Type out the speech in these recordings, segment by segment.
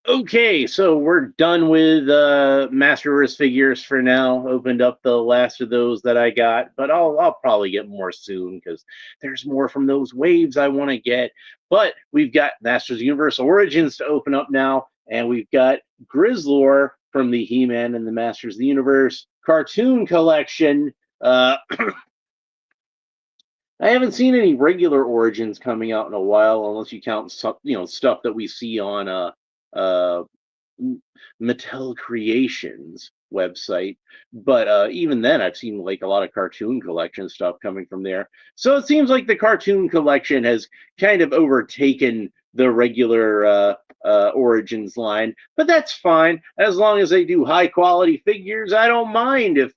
Okay, so we're done with Masterverse figures for now. Opened up the last of those that I got, but I'll probably get more soon because there's more from those waves I want to get. But we've got Masters Universe Origins to open up now, and we've got Grizzlor from the He-Man and the Masters of the Universe cartoon collection. Uh, I haven't seen any regular Origins coming out in a while, unless you count some, stuff that we see on uh, Mattel Creations website. But even then, I've seen like a lot of cartoon collection stuff coming from there. So it seems like the cartoon collection has kind of overtaken the regular Origins line. But that's fine as long as they do high quality figures. I don't mind if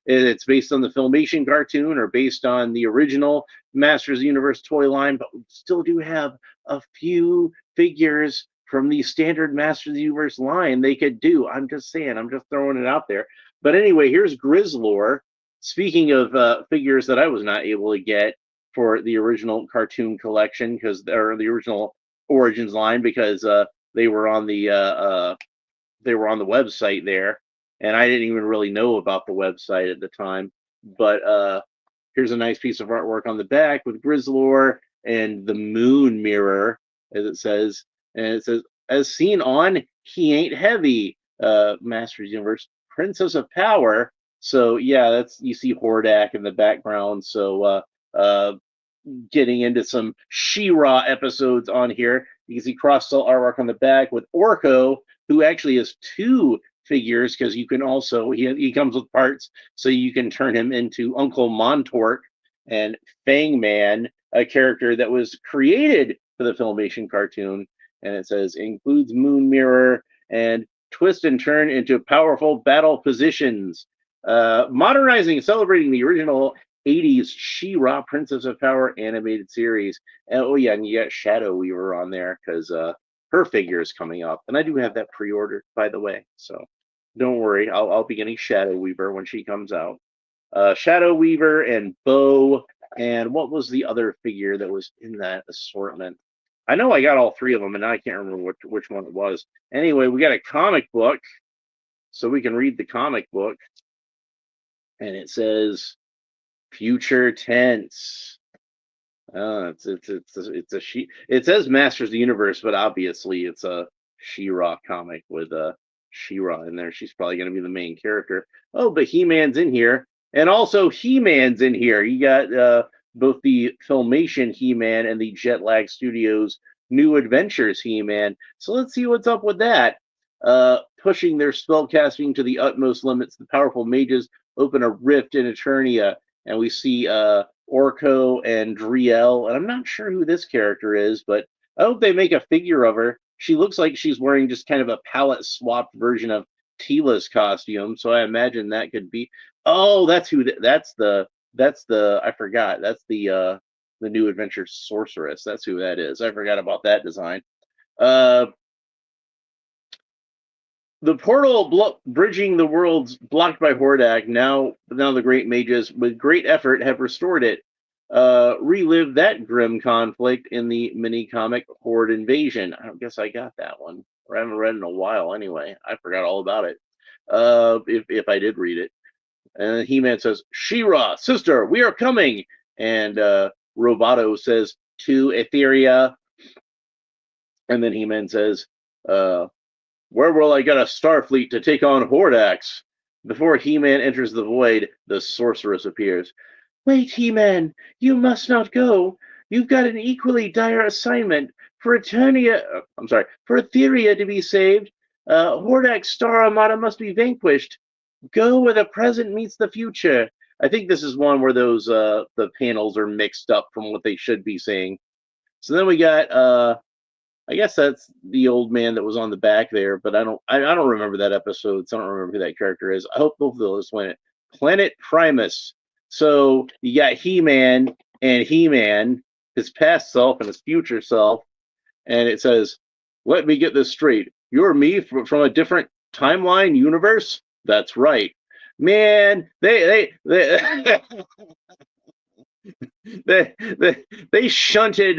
it's based on the Filmation cartoon or based on the original Masters of the Universe toy line. But we still do have a few figures from the standard Masters of the Universe line they could do. I'm just saying, I'm just throwing it out there. But anyway, here's Grizzlor. Speaking of figures that I was not able to get for the original cartoon collection, or the original Origins line, because they were on the website there, and I didn't even really know about the website at the time. But here's a nice piece of artwork on the back with Grizzlor and the moon mirror, as it says. And it says, as seen on He Ain't Heavy, Masters Universe, Princess of Power. So yeah, you see Hordak in the background. So getting into some She-Ra episodes on here. You can see cross-cell artwork on the back with Orko, who actually has two figures, because you can also he comes with parts, so you can turn him into Uncle Montork, and Fangman, a character that was created for the Filmation cartoon. And it says includes Moon Mirror and twist and turn into powerful battle positions. Modernizing and celebrating the original 80s She-Ra Princess of Power animated series. And oh yeah, and you got Shadow Weaver on there because her figure is coming up, and I do have that pre-ordered, by the way. So don't worry, I'll be getting Shadow Weaver when she comes out. Shadow Weaver and Bo, and what was the other figure that was in that assortment? I know I got all three of them, and I can't remember which one it was. Anyway, we got a comic book, so we can read the comic book, and it says future tense. It's a she. It says Masters of the Universe, but obviously it's a She-Ra comic with a She-Ra in there. She's probably going to be the main character. Oh, but He-Man's in here, and also He-Man's in here. You got both the Filmation He-Man and the Jetlag Studios New Adventures He-Man. So let's see what's up with that. Pushing their spellcasting to the utmost limits, the powerful mages open a rift in Eternia, and we see Orko and Driel, and I'm not sure who this character is, but I hope they make a figure of her. She looks like she's wearing just kind of a palette swapped version of Tila's costume, so I imagine that could be. Oh, that's who. That's the. I forgot. That's the New Adventure Sorceress. That's who that is. I forgot about that design. Uh, the portal bridging the worlds blocked by Hordak. Now the great mages, with great effort, have restored it. Relive that grim conflict in the mini comic Horde Invasion. I guess I got that one. Or I haven't read it in a while anyway. I forgot all about it. If I did read it. And He-Man says, She-Ra, sister, we are coming. And Roboto says, to Etheria. And then He-Man says, where will I get a Starfleet to take on Hordax? Before He-Man enters the void, the sorceress appears. Wait, He-Man, you must not go. You've got an equally dire assignment for for Etheria to be saved. Hordak's Star Armada must be vanquished. Go where the present meets the future. I think this is one where those the panels are mixed up from what they should be saying. So then we got I guess that's the old man that was on the back there, but I don't remember that episode, so I don't remember who that character is. I hope both of those win it. Planet Primus. So you got He-Man and He-Man, his past self and his future self, and it says, "Let me get this straight. You're me from a different timeline universe." That's right, man. They They shunted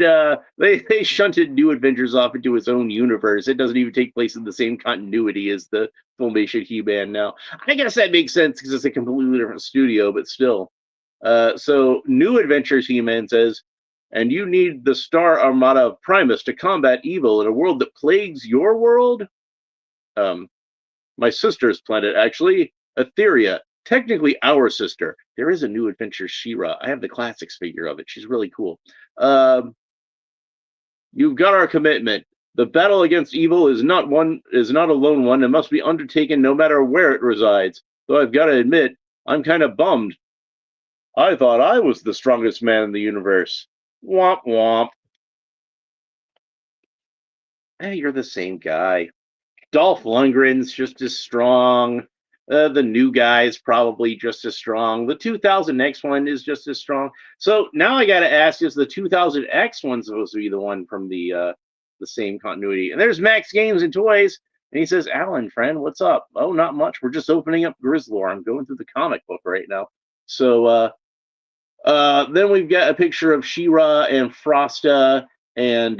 they shunted New Adventures off into its own universe. It doesn't even take place in the same continuity as the Filmation He-Man now. I guess that makes sense because it's a completely different studio, but still. So New Adventures He-Man says, and you need the Star Armada of Primus to combat evil in a world that plagues your world? Um, my sister's planet, actually, Etheria. Technically our sister. There is a New Adventure She-Ra. I have the classics figure of it. She's really cool. You've got our commitment. The battle against evil is not a lone one and must be undertaken no matter where it resides. Though I've got to admit, I'm kind of bummed. I thought I was the strongest man in the universe. Womp womp. Hey, you're the same guy. Dolph Lundgren's just as strong. The new guy is probably just as strong. The 2000X one is just as strong. So now I got to ask: is the 2000X one supposed to be the one from the same continuity? And there's Max Games and Toys, and he says, "Alan, friend, what's up? Oh, not much. We're just opening up Grizzlor. I'm going through the comic book right now." So then we've got a picture of She-Ra and Frosta and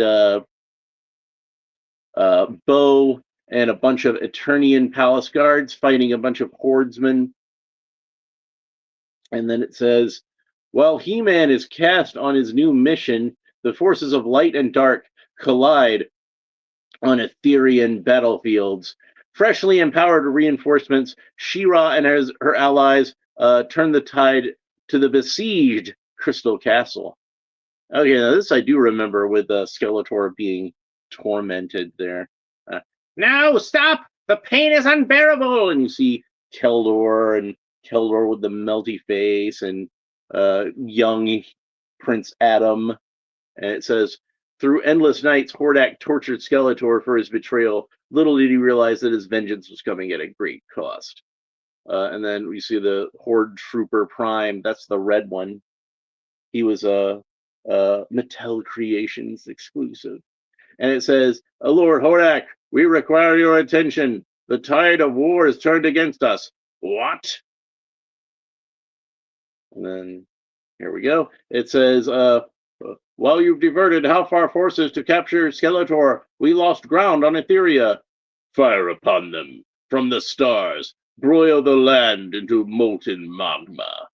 Bo and a bunch of Eternian palace guards fighting a bunch of hordemen. And then it says, while He-Man is cast on his new mission, the forces of light and dark collide on Etherian battlefields. Freshly empowered reinforcements, She-Ra and her allies turn the tide to the besieged Crystal Castle. Okay, now this I do remember with Skeletor being tormented there. No, stop! The pain is unbearable! And you see Keldor with the melty face and young Prince Adam. And it says, through endless nights, Hordak tortured Skeletor for his betrayal. Little did he realize that his vengeance was coming at a great cost. And then we see the Horde Trooper Prime. That's the red one. He was a Mattel Creations exclusive. And it says, oh, Lord Hordak, we require your attention. The tide of war is turned against us. What? And then here we go. It says, while you've diverted Halfar forces to capture Skeletor, we lost ground on Etheria. Fire upon them from the stars. Broil the land into molten magma.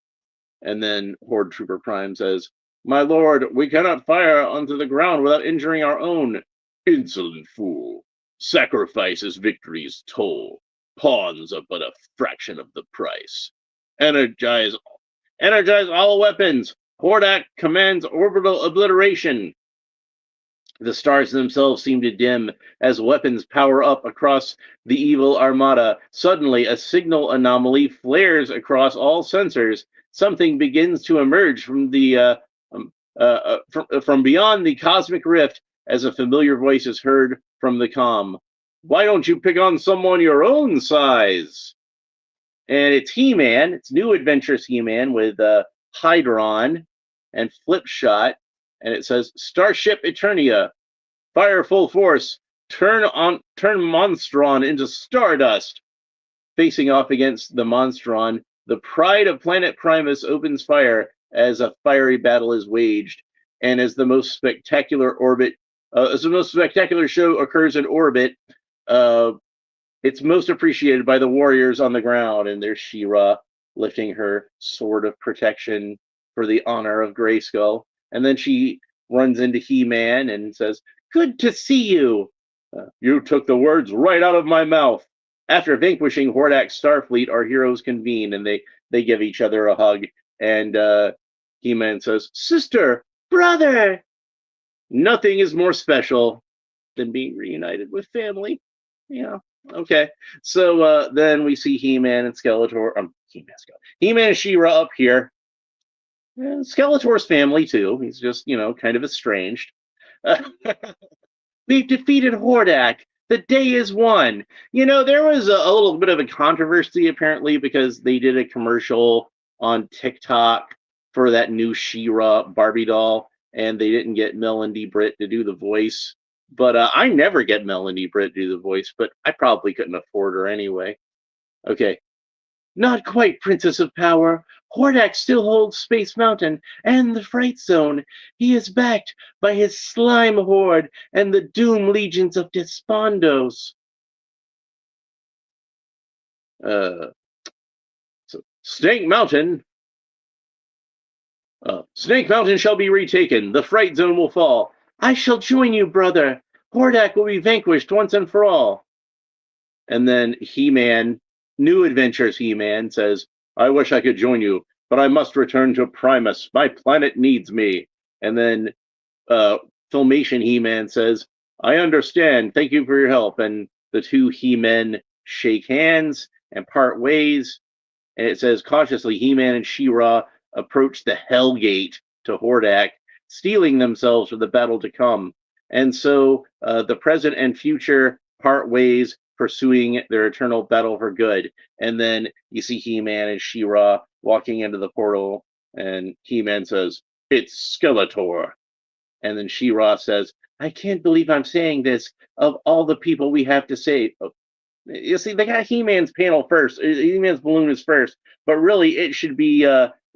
And then Horde Trooper Prime says, my lord, we cannot fire onto the ground without injuring our own. Insolent fool. Sacrifice is victory's toll. Pawns are but a fraction of the price. Energize all weapons. Hordak commands orbital obliteration. The stars themselves seem to dim as weapons power up across the evil armada. Suddenly, a signal anomaly flares across all sensors. Something begins to emerge from the from beyond the cosmic rift as a familiar voice is heard from the comm. Why don't you pick on someone your own size? And it's He-Man. It's New Adventures He-Man with Hydron and Flipshot. And it says, Starship Eternia, fire full force, turn Monstron into Stardust. Facing off against the Monstron, the pride of Planet Primus opens fire as a fiery battle is waged. And as the most spectacular show occurs in orbit, it's most appreciated by the warriors on the ground. And there's She-Ra lifting her sword of protection for the honor of Grayskull. And then she runs into He-Man and says, good to see you. You took the words right out of my mouth. After vanquishing Hordak's Starfleet, our heroes convene and they give each other a hug. And He-Man says, sister, brother. Nothing is more special than being reunited with family. Yeah. Okay. So then we see He-Man and Skeletor. He-Man and She-Ra up here. And Skeletor's family, too. He's just, kind of estranged. We've defeated Hordak. The day is won. There was a little bit of a controversy, apparently, because they did a commercial on TikTok for that new She-Ra Barbie doll, and they didn't get Melanie Britt to do the voice. But I never get Melanie Britt to do the voice, but I probably couldn't afford her anyway. Okay. Not quite, Princess of Power. Hordak still holds Space Mountain and the Fright Zone. He is backed by his slime horde and the doom legions of Despondos. Uh, so Snake Mountain. Snake Mountain shall be retaken. The Fright Zone will fall. I shall join you, brother. Hordak will be vanquished once and for all. And then He-Man, New Adventures He-Man, says, I wish I could join you, but I must return to Primus. My planet needs me. And then Filmation He-Man says, I understand. Thank you for your help. And the two He-Men shake hands and part ways. And it says, cautiously, He-Man and She-Ra approach the Hell Gate to Hordak, steeling themselves for the battle to come. And so the present and future part ways, pursuing their eternal battle for good. And then you see He-Man and She-Ra walking into the portal, and He-Man says, it's Skeletor. And then She-Ra says, I can't believe I'm saying this. Of all the people we have to save. You see, they got He-Man's panel first. He-Man's balloon is first, but really it should be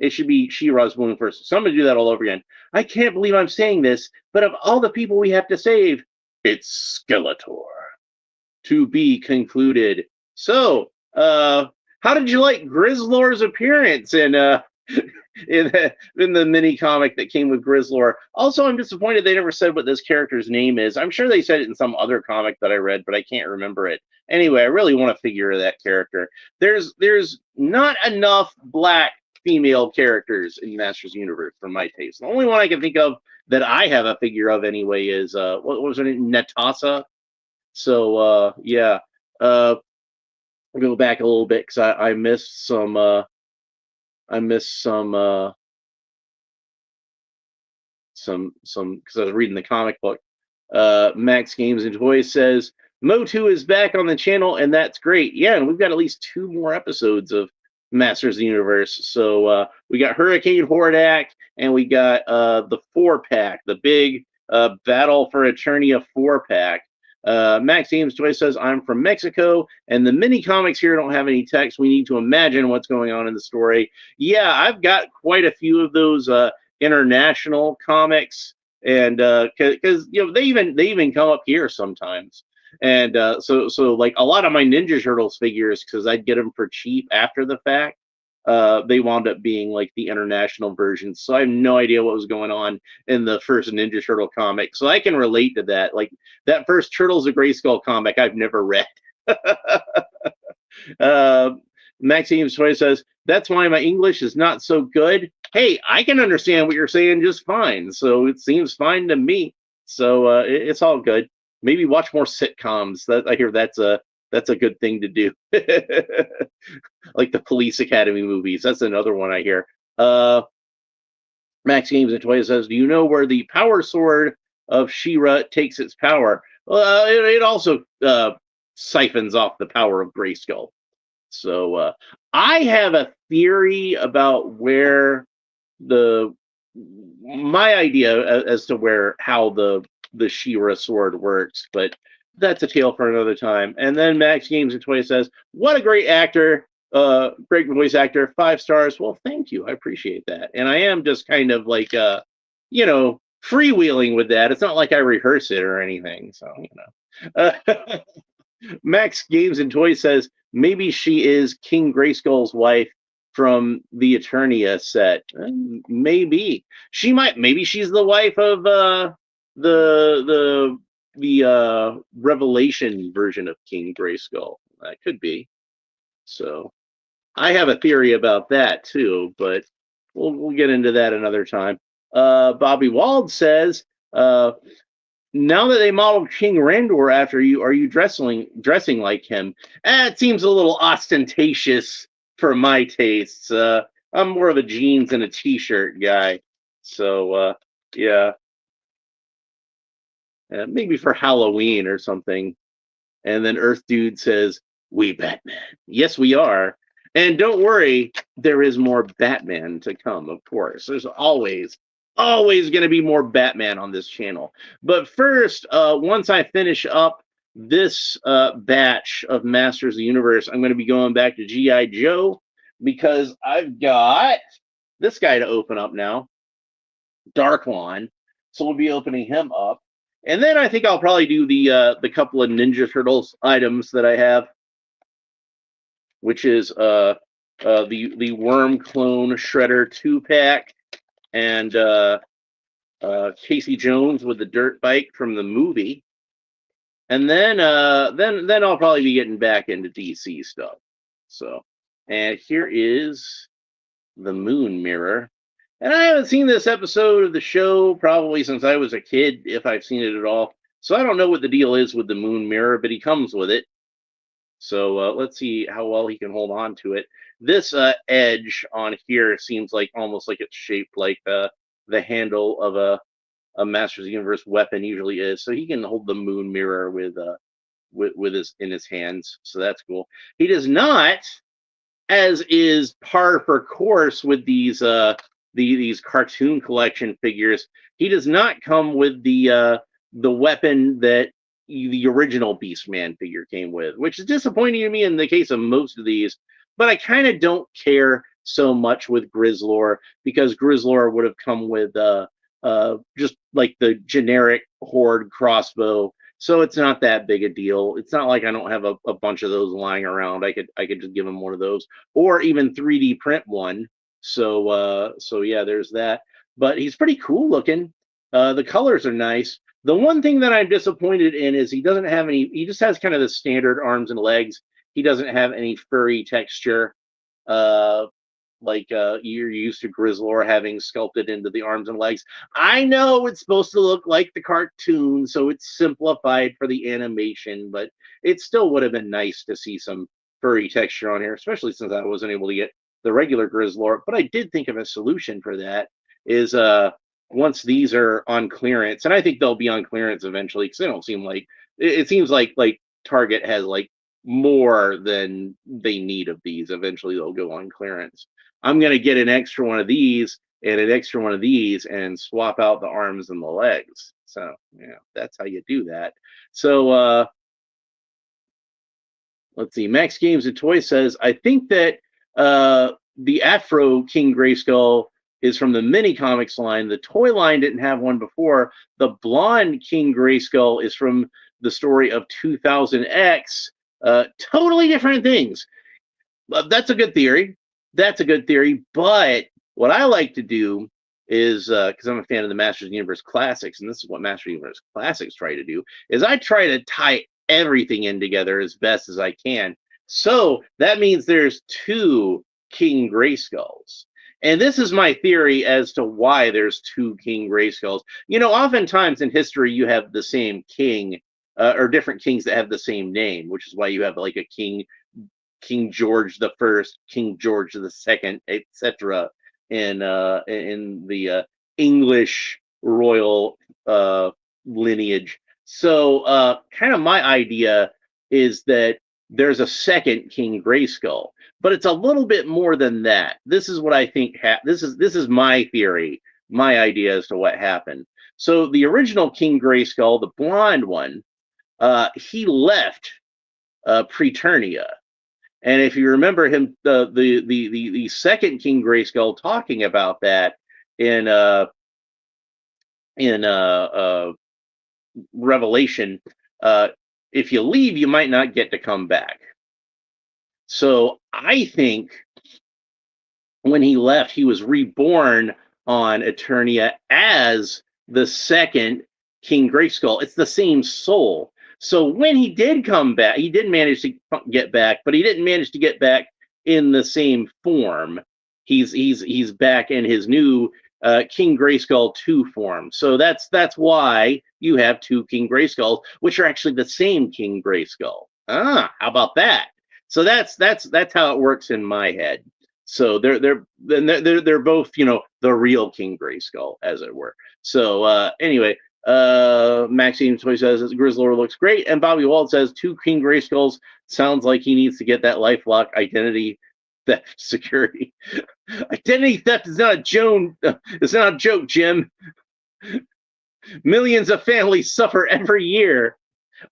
She-Ra's balloon first. So I'm gonna do that all over again. I can't believe I'm saying this, but of all the people we have to save, it's Skeletor. To be concluded. So, how did you like Grizzlor's appearance in the mini comic that came with Grizzlor? Also, I'm disappointed they never said what this character's name is. I'm sure they said it in some other comic that I read, but I can't remember it. Anyway, I really want to figure that character. There's not enough black female characters in Masters Universe for my taste. The only one I can think of that I have a figure of anyway is what was her name? Natasha. So yeah, I'll go back a little bit because I missed some because I was reading the comic book. Max Games and Toys says Motu is back on the channel, and that's great. Yeah, and we've got at least 2 more episodes of Masters of the Universe. So we got Hurricane Hordak, and we got the 4-pack, the big Battle for Eternia 4-pack. Max Games Toy says, I'm from Mexico, and the mini comics here don't have any text. We need to imagine what's going on in the story. Yeah, I've got quite a few of those international comics, and because they even come up here sometimes. And so like a lot of my Ninja Turtles figures, because I'd get them for cheap after the fact, they wound up being like the international versions. So I have no idea what was going on in the first Ninja Turtle comic. So I can relate to that. Like that first Turtles of Grayskull comic, I've never read. Maxime's Toy says, that's why my English is not so good. Hey, I can understand what you're saying just fine. So it seems fine to me. So it's all good. Maybe watch more sitcoms. I hear that's a good thing to do. Like the Police Academy movies. That's another one I hear. Max Games and Toys says, do you know where the power sword of She-Ra takes its power? It also siphons off the power of Grayskull. So I have a theory about where my idea as to how the She-Ra sword works, but that's a tale for another time. And then Max Games and Toys says, what a great actor, great voice actor, 5 stars. Well, thank you. I appreciate that. And I am just kind of like, freewheeling with that. It's not like I rehearse it or anything. So, Max Games and Toys says, maybe she is King Grayskull's wife from the Eternia set. Maybe. Maybe she's the wife of the Revelation version of King Grayskull. That could be. So I have a theory about that too, but we'll get into that another time. Bobby Wald says, now that they modeled King Randor after you, are you dressing like him? It seems a little ostentatious for my tastes. I'm more of a jeans and a t-shirt guy. So yeah. Maybe for Halloween or something. And then Earth Dude says, we Batman. Yes, we are. And don't worry, there is more Batman to come, of course. There's always going to be more Batman on this channel. But first, once I finish up this batch of Masters of the Universe, I'm going to be going back to G.I. Joe. because I've got this guy to open up now, Darklon. So we'll be opening him up. And then I think I'll probably do the couple of Ninja Turtles items that I have, which is the Worm Clone Shredder 2-pack and Casey Jones with the dirt bike from the movie. And then I'll probably be getting back into DC stuff. So, and here is the Moon Mirror. And I haven't seen this episode of the show probably since I was a kid, if I've seen it at all. So I don't know what the deal is with the Moon Mirror, but he comes with it. So let's see how well he can hold on to it. This edge on here seems like almost like it's shaped like the handle of a Masters of the Universe weapon usually is. So he can hold the Moon Mirror with his in his hands. So that's cool. He does not, as is par for course with these cartoon collection figures, he does not come with the weapon that the original Beastman figure came with, which is disappointing to me in the case of most of these. But I kind of don't care so much with Grizzlor, because Grizzlor would have come with just like the generic Horde crossbow. So it's not that big a deal. It's not like I don't have a bunch of those lying around. I could just give him one of those, or even 3D print one. So yeah, there's that. But he's pretty cool looking. The colors are nice. The one thing that I'm disappointed in is he doesn't have any. He just has kind of the standard arms and legs. He doesn't have any furry texture, like you're used to Grizzlor having sculpted into the arms and legs. I know it's supposed to look like the cartoon, so it's simplified for the animation, but it still would have been nice to see some furry texture on here, especially since I wasn't able to get the regular Grizzlor. But I did think of a solution for that, is once these are on clearance, and I think they'll be on clearance eventually, because they don't seem like it seems like Target has like more than they need of these. Eventually they'll go on clearance. I'm going to get an extra one of these and an extra one of these and swap out the arms and the legs. So yeah, that's how you do that. So let's see. Max Games and Toys says, I think that the Afro King Grayskull is from the mini comics line. The toy line didn't have one before. The blonde King Grayskull is from the story of 2000X. Totally different things. That's a good theory. That's a good theory. But what I like to do is, because I'm a fan of the Masters of the Universe Classics, and this is what Masters of the Universe Classics try to do, is I try to tie everything in together as best as I can. So that means there's two King Grayskulls. And this is my theory as to why there's two King Grayskulls. You know, oftentimes in history, you have the same king, or different kings that have the same name, which is why you have like a King George the First, King George the Second, etc. in the English royal lineage. So kind of my idea is that there's a second King Grayskull, but it's a little bit more than that. This is what I think. This is my theory, my idea as to what happened. So the original King Grayskull, the blonde one, he left Preternia. And if you remember him, the second King Grayskull talking about that in Revelation, if you leave, you might not get to come back. So I think when he left, he was reborn on Eternia as the second King Grayskull. It's the same soul. So when he did come back, he did manage to get back, but he didn't manage to get back in the same form. He's back in his new King Grayskull 2 form. So that's why you have two King Grayskulls, which are actually the same King Grayskull. How about that? So that's how it works in my head. So they're both, you know, the real King Grayskull, as it were. So anyway, Maxine Toy says Grizzlor looks great, and Bobby Wald says two King Grayskulls sounds like he needs to get that LifeLock identity theft security. Identity theft is not a joke. It's not a joke, Jim. Millions of families suffer every year.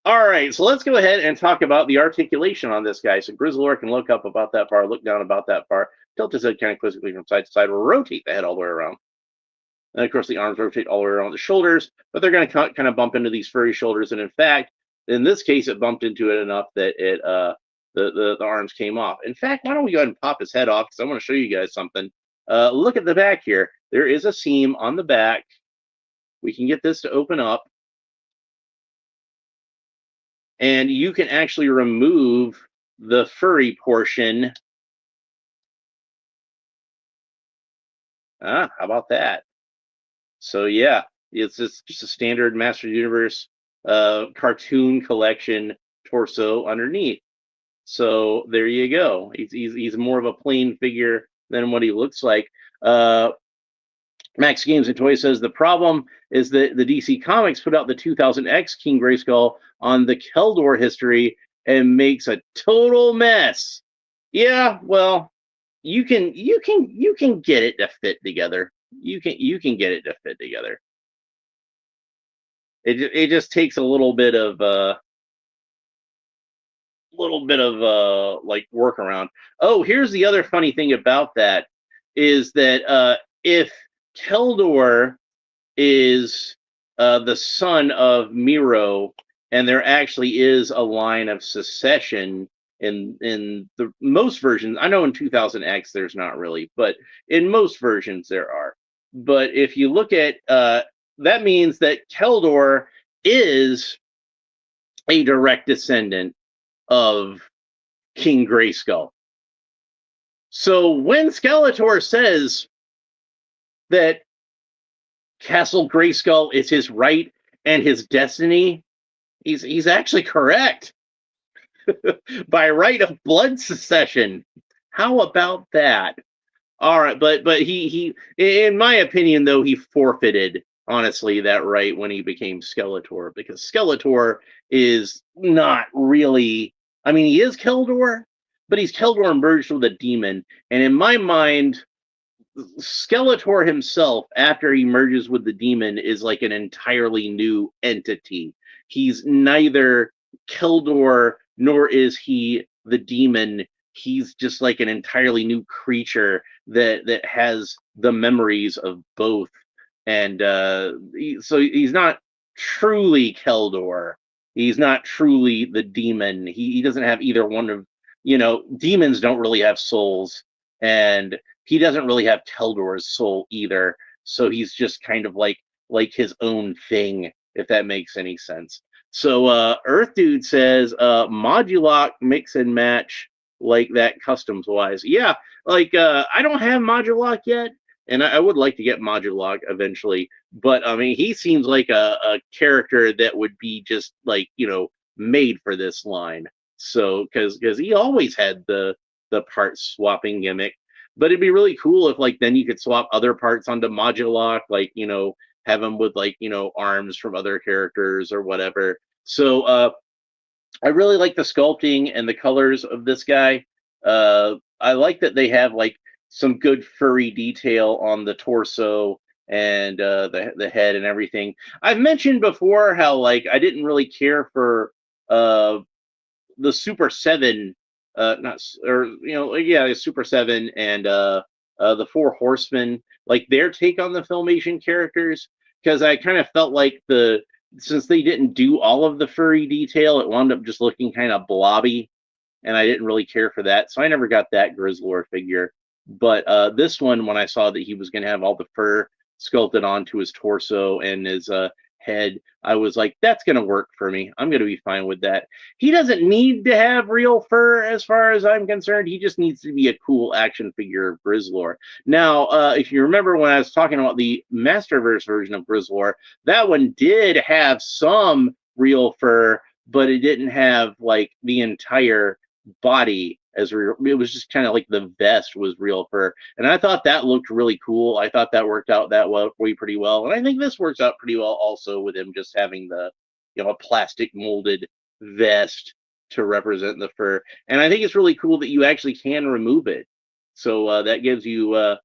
All right, so let's go ahead and talk about the articulation on this guy. So Grizzlor can look up about that far, look down about that far, tilt his head kind of quizzically from side to side, or rotate the head all the way around. And of course, the arms rotate all the way around the shoulders, but they're going to kind of bump into these furry shoulders. And in fact, in this case, it bumped into it enough that the arms came off. In fact, why don't we go ahead and pop his head off? Because I want to show you guys something. Look at the back here. There is a seam on the back. We can get this to open up. And you can actually remove the furry portion. How about that? So yeah, it's just a standard Master Universe cartoon collection torso underneath. So there you go. He's more of a plain figure than what he looks like. Max Games and Toys says the problem is that the DC Comics put out the 2000X King Grayskull on the Keldor history and makes a total mess. Yeah, well, you can get it to fit together. You can get it to fit together. It just takes a little bit of like workaround. Oh, here's the other funny thing about that is that if Keldor is the son of Miro, and there actually is a line of succession in the most versions. I know in 2000X there's not really, but in most versions there are. But if you look at that means that Keldor is a direct descendant of King Grayskull. So when Skeletor says that Castle Grayskull is his right and his destiny, he's actually correct. By right of blood succession. How about that? All right, but he in my opinion though, he forfeited honestly that right when he became Skeletor, because Skeletor is not really, I mean, he is Keldor, but he's Keldor merged with a demon, and in my mind Skeletor himself, after he merges with the demon, is like an entirely new entity. He's neither Keldor nor is he the demon. He's just like an entirely new creature that has the memories of both, and so he's not truly Keldor. He's not truly the demon. He doesn't have either one of, demons don't really have souls, and he doesn't really have Keldor's soul either. So he's just kind of like his own thing, if that makes any sense. So Earth Dude says Modulock mix and match like that customs wise. Yeah, like I don't have Modulock yet, and I would like to get Modulock eventually. But I mean, he seems like a character that would be just like made for this line. So because he always had the part swapping gimmick. But it'd be really cool if like then you could swap other parts onto Modulock, like have him with like arms from other characters or whatever. So I really like the sculpting and the colors of this guy. I like that they have like some good furry detail on the torso and the head and everything. I've mentioned before how like I didn't really care for the Super 7, not or yeah, Super 7 and the Four Horsemen, like their take on the Filmation characters, because I kind of felt like since they didn't do all of the furry detail, it wound up just looking kind of blobby, and I didn't really care for that, so I never got that Grizzlor figure. But this one, when I saw that he was going to have all the fur sculpted onto his torso and his head, I was like, that's going to work for me. I'm going to be fine with that. He doesn't need to have real fur as far as I'm concerned. He just needs to be a cool action figure of Grizzlor. Now, if you remember when I was talking about the Masterverse version of Grizzlor, that one did have some real fur, but it didn't have like the entire body as real. It was just kind of like the vest was real fur, and I thought that looked really cool. I thought that worked out that way pretty well, and I think this works out pretty well also with him just having the a plastic molded vest to represent the fur. And I think it's really cool that you actually can remove it, so that gives you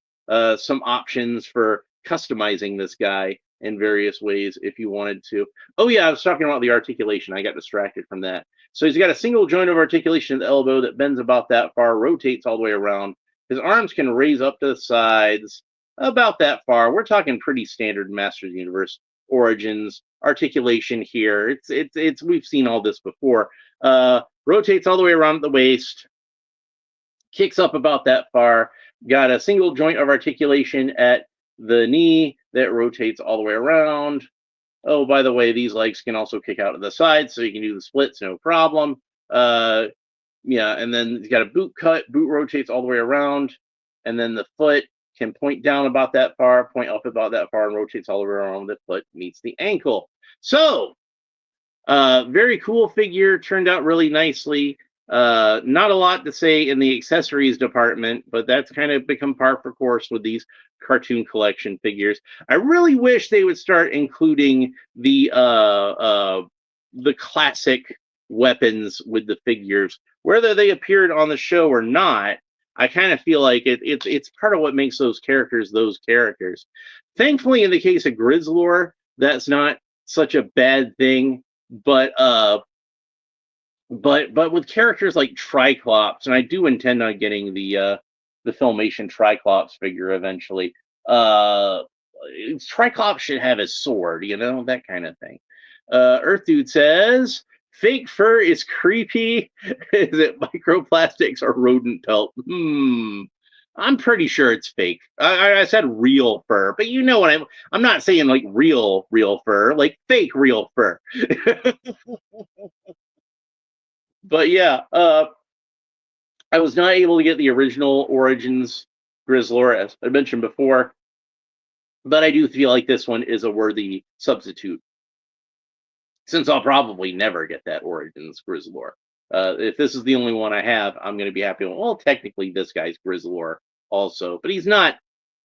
some options for customizing this guy in various ways if you wanted to. Oh yeah, I was talking about the articulation. I got distracted from that. So he's got a single joint of articulation at the elbow that bends about that far, rotates all the way around. His arms can raise up to the sides about that far. We're talking pretty standard Masters Universe origins articulation here. It's we've seen all this before. Rotates all the way around at the waist, kicks up about that far. Got a single joint of articulation at the knee that rotates all the way around. Oh, by the way, these legs can also kick out to the side, so you can do the splits, no problem. Yeah, and then he's got a boot cut. Boot rotates all the way around, and then the foot can point down about that far, point up about that far, and rotates all the way around. The foot meets the ankle. So, very cool figure. Turned out really nicely. Not a lot to say in the accessories department, but that's kind of become par for course with these cartoon collection figures. I really wish they would start including the classic weapons with the figures, whether they appeared on the show or not. I kind of feel like it's part of what makes those characters those characters. Thankfully, in the case of Grizzlor, that's not such a bad thing. But with characters like Triclops, and I do intend on getting the Filmation Triclops figure eventually. Triclops should have his sword, that kind of thing. Earth Dude says fake fur is creepy. Is it microplastics or rodent pelt? I'm pretty sure it's fake. I said real fur, but you know what I'm not saying like real fur, like fake real fur. But yeah, I was not able to get the original Origins Grizzlor, as I mentioned before, but I do feel like this one is a worthy substitute, since I'll probably never get that Origins Grizzlor. If this is the only one I have, I'm going to be happy. Well, technically, this guy's Grizzlor also, but he's not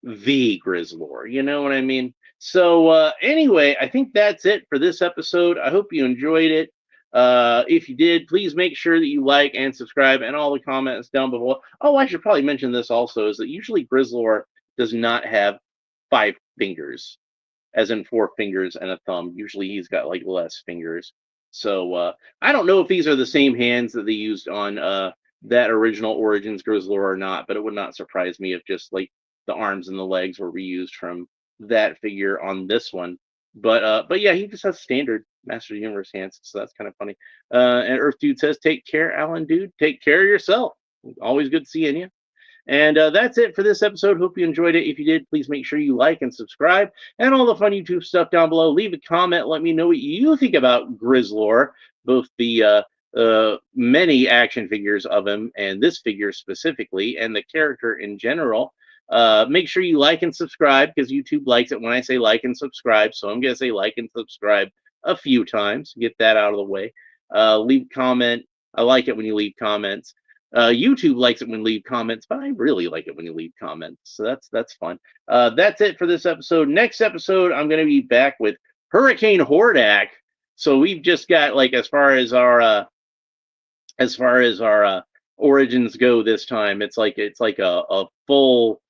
the Grizzlor. You know what I mean? So anyway, I think that's it for this episode. I hope you enjoyed it. If you did, please make sure that you like and subscribe, and all the comments down below. Oh, I should probably mention this also, is that usually Grizzlor does not have 5 fingers, as in 4 fingers and a thumb. Usually he's got like less fingers. So I don't know if these are the same hands that they used on that original Origins Grizzlor or not, but it would not surprise me if just like the arms and the legs were reused from that figure on this one. But yeah, he just has standard Master Universe hands, so that's kind of funny. And Earth Dude says, "Take care, Alan Dude. Take care of yourself. Always good seeing you." And that's it for this episode. Hope you enjoyed it. If you did, please make sure you like and subscribe, and all the fun YouTube stuff down below. Leave a comment. Let me know what you think about Grizzlor, both the many action figures of him and this figure specifically, and the character in general. Make sure you like and subscribe, because YouTube likes it when I say like and subscribe. So I'm going to say like and subscribe a few times. Get that out of the way. Leave a comment. I like it when you leave comments. YouTube likes it when you leave comments, but I really like it when you leave comments. So that's fun. That's it for this episode. Next episode, I'm going to be back with Hurricane Hordak. So we've just got, like, as far as our origins go this time, it's like a full,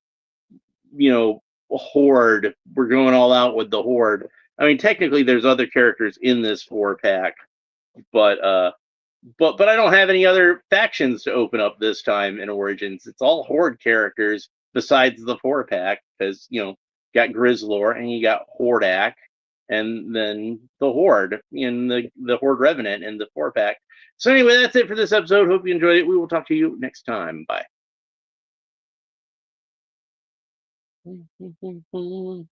horde. We're going all out with the horde. I mean, technically, there's other characters in this 4-pack, but I don't have any other factions to open up this time in Origins. It's all Horde characters besides the 4-pack, because got Grizzlor and you got Hordak, and then the Horde in the Horde Revenant in the 4-pack. So anyway, that's it for this episode. Hope you enjoyed it. We will talk to you next time. Bye.